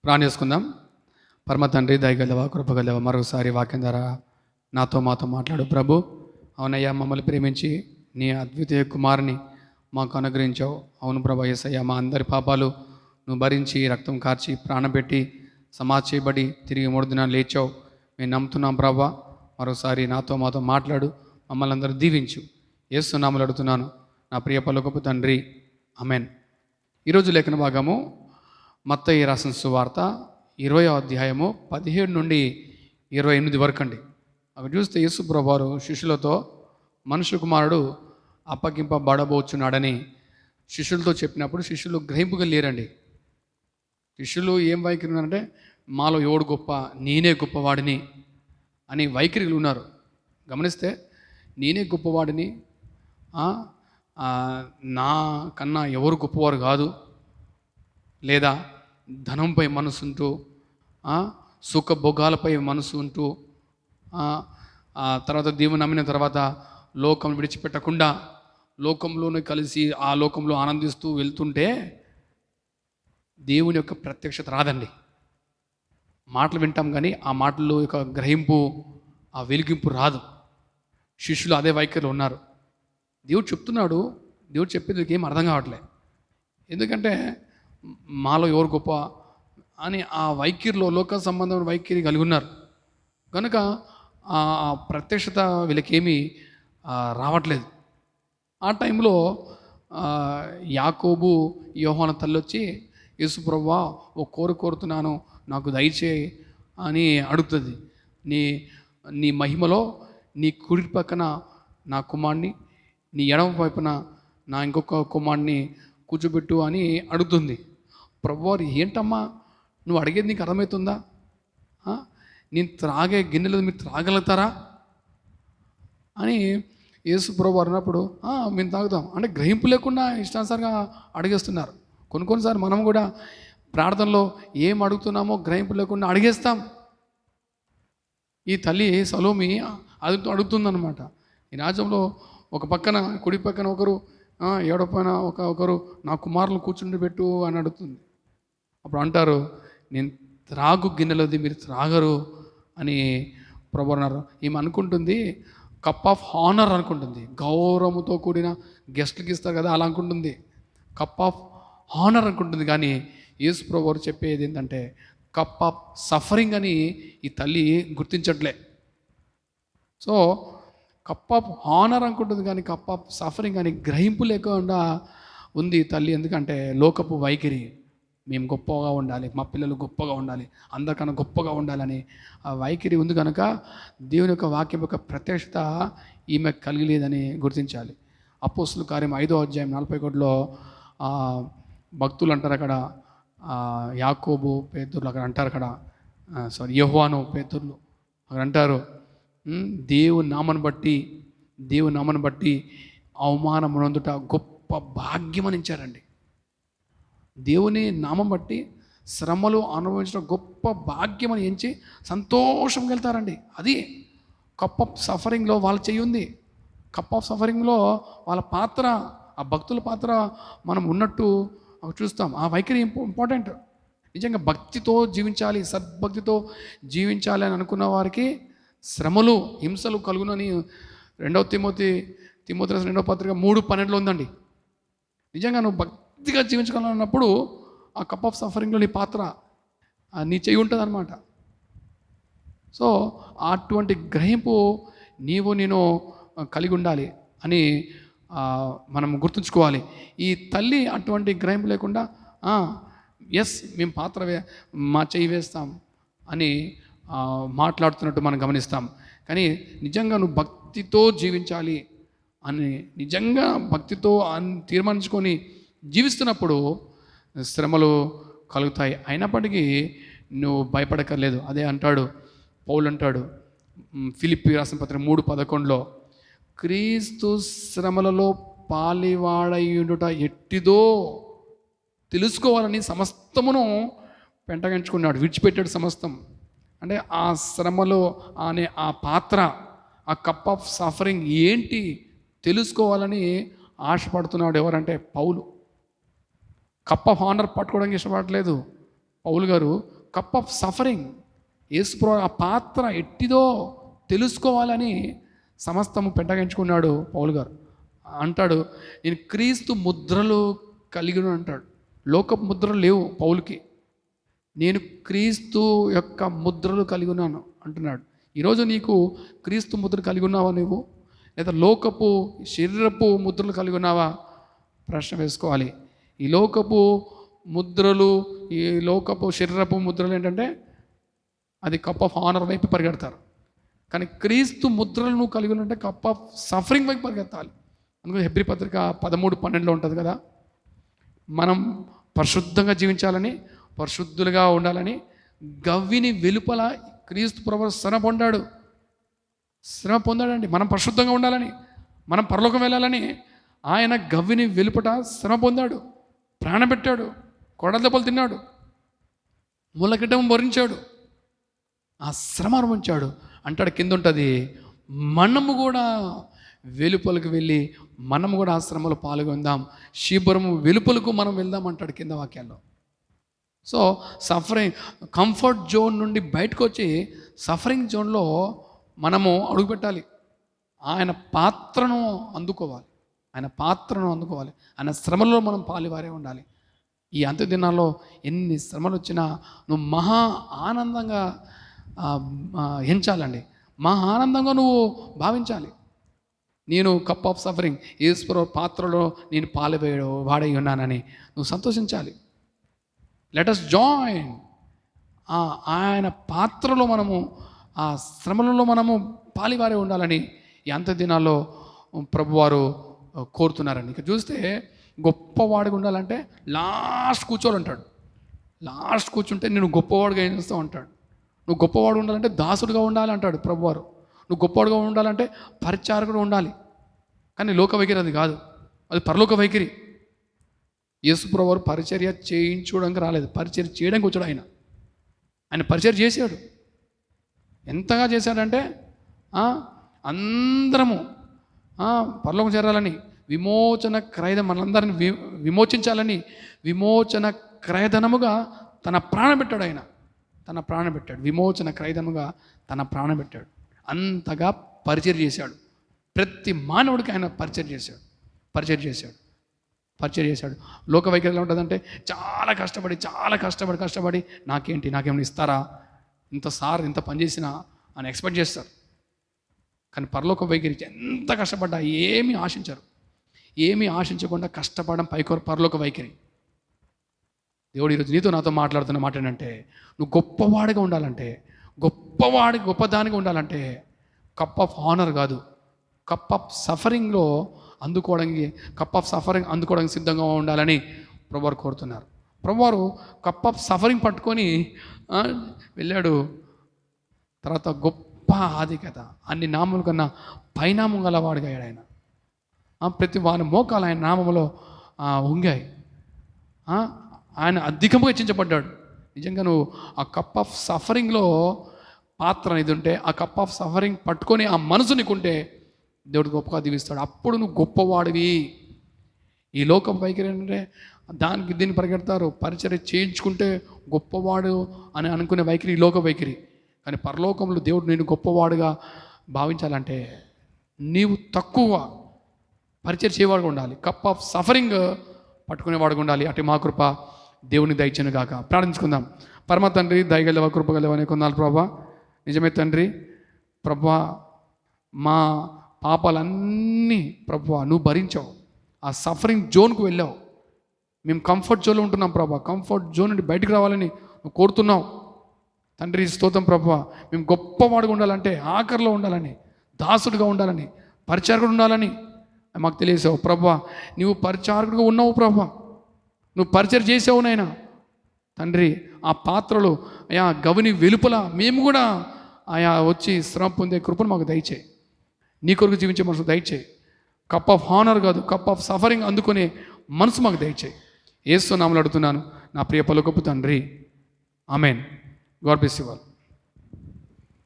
ప్రాణం చేసుకుందాం. పరమ తండ్రి, దయగలవా, కృపగలవా, మరొకసారి వాక్యం ద్వారా మాతో మాట్లాడు ప్రభు. అవునయ్యా, మమ్మల్ని ప్రేమించి నీ అద్వితీయ కుమారుని మాకు అనుగ్రహించావు. అవును ప్రభు యేసయ్యా, మా అందరి పాపాలు నువ్వు భరించి రక్తం కార్చి ప్రాణం పెట్టి సమాధి చేయబడి తిరిగి 3 దినాలు లేచావు. మేము నమ్ముతున్నాం ప్రభా. మరోసారి నాతో మాట్లాడు, మమ్మల్ని అందరూ దీవించు. యేసు నామములో అడుగుతున్నాను నా ప్రియ పరలోకపు తండ్రి, ఆమేన్. ఈరోజు లేఖన భాగము మత్తయి రాసిన సువార్త 20వ అధ్యాయము 17 నుండి 28 వరకు అండి. అక్కడ చూస్తే యేసు ప్రభువారు శిష్యులతో మనుష్య కుమారుడు అప్పగింపబడబోచున్నాడని శిష్యులతో చెప్పినప్పుడు శిష్యులు గ్రహింపుగా లేరండి. శిష్యులు ఏం వైఖరి ఉన్నారంటే, మాలో ఎవడు గొప్ప, నేనే గొప్పవాడిని అని వైఖరిలు ఉన్నారు. గమనిస్తే నేనే గొప్పవాడిని, నా కన్నా ఎవరు గొప్పవారు కాదు, లేదా ధనంపై మనసు ఉంటూ సుఖ భోగాలపై మనసు ఉంటూ తర్వాత దేవుని నమ్మిన తర్వాత లోకం విడిచిపెట్టకుండా లోకంలోనే కలిసి ఆ లోకంలో ఆనందిస్తూ వెళ్తుంటే దేవుని యొక్క ప్రత్యక్షత రాదండి. మాటలు వింటాం కానీ ఆ మాటల్లో యొక్క గ్రహింపు, ఆ వెలిగింపు రాదు. శిష్యులు అదే వైఖరిలో ఉన్నారు. దేవుడు చెప్తున్నాడు, దేవుడు చెప్పేది ఏం అర్థం కావట్లే. ఎందుకంటే మాలో ఎవరు గొప్ప అని ఆ వైఖరిలో లోక సంబంధమైన వైఖరి కలిగి ఉన్నారు కనుక ఆ ప్రత్యక్షత వీళ్ళకేమీ రావట్లేదు. ఆ టైంలో యాకోబు యోహాను తల్లి వచ్చి, యేసు ప్రభువా, ఓ కోరుతున్నాను, నాకు దయచేయి అని అడుగుతుంది. నీ మహిమలో నీ కుడి పక్కన నా కుమారుని, నీ ఎడమ వైపున నా ఇంకొక కుమారుని కూర్చోబెట్టు అని అడుగుతుంది. ప్రభువారు, ఏంటమ్మా నువ్వు అడిగేది, నీకు అర్థమవుతుందా? నేను త్రాగే గిన్నెలు మీరు త్రాగలుగుతారా అని యేసు ప్రభువారు అన్నప్పుడు మేము తాగుతాం అంటే గ్రహింపు లేకుండా ఇష్టానుసారంగా అడిగేస్తున్నారు. కొన్నిసార్లు మనం కూడా ప్రార్థనలో ఏం అడుగుతున్నామో గ్రహింపు లేకుండా అడిగేస్తాం. ఈ తల్లి సలోమి అడుగుతుందన్నమాట. ఈ రాజ్యంలో ఒక పక్కన కుడి పక్కన ఒకరు, ఏడపైన ఒకరు నా కుమారులు కూర్చుండి పెట్టు అని అడుగుతుంది. అప్పుడు అంటారు, నేను త్రాగు గిన్నెలది మీరు త్రాగరు అని ప్రభు అన్నారు. ఈమె అనుకుంటుంది కప్ ఆఫ్ హానర్ అనుకుంటుంది. గౌరవంతో కూడిన గెస్ట్లకి ఇస్తారు కదా, అలా అనుకుంటుంది. కప్ ఆఫ్ హానర్ అనుకుంటుంది. కానీ యేసు ప్రభు వారు చెప్పేది ఏంటంటే కప్ ఆఫ్ సఫరింగ్ అని ఈ తల్లి గుర్తించట్లే. సో కప్ ఆఫ్ హానర్ అనుకుంటుంది కానీ కప్ ఆఫ్ సఫరింగ్ అని గ్రహింపు లేకుండా ఉంది తల్లి. ఎందుకంటే లోకపు వైఖరి, మేము గొప్పగా ఉండాలి, మా పిల్లలు గొప్పగా ఉండాలి, అందరికన్నా గొప్పగా ఉండాలని ఆ వైఖరి ఉంది కనుక దేవుని యొక్క వాక్యం యొక్క ప్రత్యక్షత ఈమె కలిగలేదని గుర్తించాలి. అపోస్తుల కార్యం 5వ అధ్యాయం 41లో భక్తులు అంటారు అక్కడ, యాకోబు పేతుర్లు అక్కడ అంటారు, అక్కడ యోహాను పేతుర్లు అక్కడ అంటారు, దేవుని నామను బట్టి అవమానమునందుట గొప్ప భాగ్యమనించారండి. దేవుని నామం బట్టి శ్రమలు అనుభవించడం గొప్ప భాగ్యమని ఎంచి సంతోషంగా వెళ్తారండి. అది కప్ ఆఫ్ సఫరింగ్లో వాళ్ళ చెయ్యి ఉంది. కప్ ఆఫ్ సఫరింగ్లో వాళ్ళ పాత్ర, ఆ భక్తుల పాత్ర మనం ఉన్నట్టు చూస్తాం. ఆ వైఖరి ఇంపార్టెంట్. నిజంగా భక్తితో జీవించాలి, సద్భక్తితో జీవించాలి అని అనుకున్న వారికి శ్రమలు, హింసలు కలుగునని 2వ తిమోతి 2వ పత్రిక 3:12 ఉందండి. నిజంగా నువ్వు భక్తిగా జీవించగలన్నప్పుడు ఆ కప్ ఆఫ్ సఫరింగ్లో నీ పాత్ర, నీ చెయ్యి ఉంటుంది అనమాట. సో అటువంటి గ్రహింపు నేను కలిగి ఉండాలి అని మనం గుర్తుంచుకోవాలి. ఈ తల్లి అటువంటి గ్రహింపు లేకుండా మేము పాత్ర మా చెయ్యి వేస్తాం అని మాట్లాడుతున్నట్టు మనం గమనిస్తాం. కానీ నిజంగా నువ్వు భక్తితో జీవించాలి అని నిజంగా భక్తితో తీర్మానించుకొని జీవిస్తున్నప్పుడు శ్రమలు కలుగుతాయి. అయినప్పటికీ నువ్వు భయపడక్కర్లేదు. అదే అంటాడు పౌలు, అంటాడు ఫిలిప్పీ రాసిన పత్రిక 3:11లో, క్రీస్తు శ్రమలలో పాలివాడయుండుట ఎట్టిదో తెలుసుకోవాలని సమస్తమును పెంటగించుకున్నాడు, విడిచిపెట్టాడు సమస్తం. అంటే ఆ శ్రమలో అనే ఆ పాత్ర, ఆ కప్ ఆఫ్ సఫరింగ్ ఏంటి తెలుసుకోవాలని ఆశపడుతున్నాడు. ఎవరంటే పౌలు. కప్ ఆఫ్ హానర్ పట్టుకోవడానికి ఇష్టపడట్లేదు పౌలు గారు, కప్ ఆఫ్ సఫరింగ్. యేసుప్రభు ఆ పాత్ర ఎట్టిదో తెలుసుకోవాలని సమస్తము పెంటగించుకున్నాడు పౌలు గారు. అంటాడు, నేను క్రీస్తు ముద్రలు కలిగిన అంటాడు. లోకపు ముద్రలు లేవు పౌలుకి, నేను క్రీస్తు యొక్క ముద్రలు కలిగి ఉన్నాను అంటున్నాడు. ఈరోజు నీకు క్రీస్తు ముద్ర కలిగి ఉన్నావా నువ్వు, లేదా లోకపు శరీరపు ముద్రలు కలిగి ఉన్నావా? ప్రశ్న వేసుకోవాలి. ఈ లోకపు ముద్రలు, ఈ లోకపు శరీరపు ముద్రలు ఏంటంటే అది కప్ ఆఫ్ ఆనర్ వైపు పరిగెడతారు. కానీ క్రీస్తు ముద్రలు నువ్వు కలిగి ఉంటే కప్ ఆఫ్ సఫరింగ్ వైపు పరిగెత్తాలి. అందుకని హెబ్రీ పత్రిక 13:12 ఉంటుంది కదా, మనం పరిశుద్ధంగా జీవించాలని, పరిశుద్ధులుగా ఉండాలని గవ్విని వెలుపల క్రీస్తు ప్రభువు శ్రమ పొందాడండి. మనం పరిశుద్ధంగా ఉండాలని, మనం పరలోకం వెళ్ళాలని ఆయన గవ్విని వెలుపట శ్రమ పొందాడు, ప్రాణం పెట్టాడు, కొడల దెబ్బలు తిన్నాడు, ముళ్ళగిడ్డం భరించాడు, ఆ శ్రమ అనుభవించాడు. అంటాడు, కింద ఉంటుంది, మనము కూడా వెలుపలకు వెళ్ళి మనము కూడా ఆ శ్రమలో పాల్గొందాం, శీబురము వెలుపలకు మనం వెళ్దాం అంటాడు కింద వాక్యాల్లో. సో సఫరింగ్, కంఫర్ట్ జోన్ నుండి బయటకు వచ్చి సఫరింగ్ జోన్లో మనము అడుగుపెట్టాలి. ఆయన పాత్రను అందుకోవాలి, ఆయన శ్రమలో మనం పాలువారే ఉండాలి. ఈ అంత్య దినాల్లో ఎన్ని శ్రమలు వచ్చినా నువ్వు మహా ఆనందంగా ఎంచాలండి, మహా ఆనందంగా నువ్వు భావించాలి. నేను కప్ ఆఫ్ సఫరింగ్, యేసు పాత్రలో నేను పాలువేయడం వాడై ఉన్నానని నువ్వు సంతోషించాలి. Let us join. ఆయన పాత్రలో మనము, ఆ శ్రమలలో మనము పాలివారే ఉండాలని ఈ అంత్య దినాల్లో ప్రభువారు కోరుతున్నారండి. ఇక చూస్తే గొప్పవాడిగా ఉండాలంటే లాస్ట్ కూర్చోవాలంటాడు. లాస్ట్ కూర్చుంటే నేను గొప్పవాడిగా ఏం చేస్తావు అంటాడు. నువ్వు గొప్పవాడు ఉండాలంటే దాసుడుగా ఉండాలి అంటాడు ప్రభువారు. నువ్వు గొప్పవాడుగా ఉండాలంటే పరిచారకుడు ఉండాలి. కానీ లోక వైఖరి అది కాదు, అది పరలోక వైఖరి. యేసు ప్రభువారు పరిచర్య చేయించడానికి రాలేదు, పరిచర్య చేయడానికి వచ్చాడు. ఆయన పరిచర్య చేశాడు. ఎంతగా చేశాడంటే అందరము పరలోకం చేరాలని, విమోచన క్రయధనం, మనందరిని విమోచించాలని విమోచన క్రయధనముగా తన ప్రాణం పెట్టాడు. ఆయన తన ప్రాణం పెట్టాడు, విమోచన క్రయధనముగా తన ప్రాణం పెట్టాడు. అంతగా పరిచర్య చేశాడు. ప్రతి మానవుడికి ఆయన పరిచర్య చేశాడు. లోక వైఖరి ఎలా ఉంటుందంటే చాలా కష్టపడి నాకేమైనా ఇస్తారా, ఇంత పని చేసినా అని ఎక్స్పెక్ట్ చేస్తారు. కానీ పరలోక వైఖరి ఎంత కష్టపడ్డా ఏమీ ఆశించకుండా కష్టపడడం పరలోక వైఖరి. దేవుడు ఈరోజు నీతో నాతో మాట్లాడుతున్న మాట ఏంటంటే, నువ్వు గొప్పవాడిగా ఉండాలంటే, గొప్పదానిగా ఉండాలంటే కప్ ఆఫ్ ఆనర్ కాదు, కప్ ఆఫ్ సఫరింగ్లో అందుకోవడానికి సిద్ధంగా ఉండాలని ప్రభువారు కోరుతున్నారు. ప్రభువారు కప్ ఆఫ్ సఫరింగ్ పట్టుకొని వెళ్ళాడు. తర్వాత గొప్ప ఆధిక్యత, అన్ని నామముల కన్నా పైనామం గలవాడుగా అయ్యాడు ఆయన. ప్రతి వారి మోకాలు ఆయన నామములో ఉంగాయి. ఆయన అధికంగా హెచ్చించబడ్డాడు. నిజంగా నువ్వు ఆ కప్ ఆఫ్ సఫరింగ్లో పాత్ర అనేది ఉంటే, ఆ కప్ ఆఫ్ సఫరింగ్ పట్టుకొని ఆ మనసు నీకుంటే దేవుడు గొప్పగా దీవిస్తాడు. అప్పుడు నువ్వు గొప్పవాడివి. ఈ లోకం వైఖరి ఏంటంటే దీన్ని పరిగెడతారు, పరిచర్య చేయించుకుంటే గొప్పవాడు అని అనుకునే వైఖరి ఈ లోక వైఖరి. కానీ పరలోకంలో దేవుడు నేను గొప్పవాడుగా భావించాలంటే నీవు తక్కువ పరిచర్య చేయవాడుగా ఉండాలి, కప్ ఆఫ్ సఫరింగ్ పట్టుకునేవాడుగా ఉండాలి. అటు మా కృప దేవుని దయచేను గాక. ప్రార్థించుకుందాం. పరమ తండ్రి, దయగలవా, కృపగలవా అనే కొన్నాళ్ళు ప్రభా, నిజమే తండ్రి. ప్రభా, మా పాపాలన్నీ ప్రభా నువ్వు భరించావు, ఆ సఫరింగ్ జోన్కు వెళ్ళావు. మేము కంఫర్ట్ జోన్లో ఉంటున్నాం ప్రభా, కంఫర్ట్ జోన్ నుండి బయటకు రావాలని నువ్వు కోరుతున్నావు తండ్రి. స్తోత్రం ప్రభా. మేము గొప్పవాడుగా ఉండాలంటే, ఆఖరిలో ఉండాలని, దాసుడిగా ఉండాలని, పరిచారకుడు ఉండాలని మాకు తెలియసావు ప్రభా. నువ్వు పరిచారకుడిగా ఉన్నావు ప్రభా, నువ్వు పరిచయం చేసావు నాయనా తండ్రి. ఆ పాత్రలు గవిని వెలుపల మేము కూడా వచ్చి శ్రమ పొందే కృపను మాకు దయచేయి. నీ కొరకు జీవించే మనసు దయచేయి. కప్ ఆఫ్ హానర్ కాదు, కప్ ఆఫ్ సఫరింగ్ అందుకునే మనసు మాకు దయచేయి. యేసు నామములో అడుగుతున్నాను నా ప్రియ పలుకపు తండ్రి, amen. God bless you all.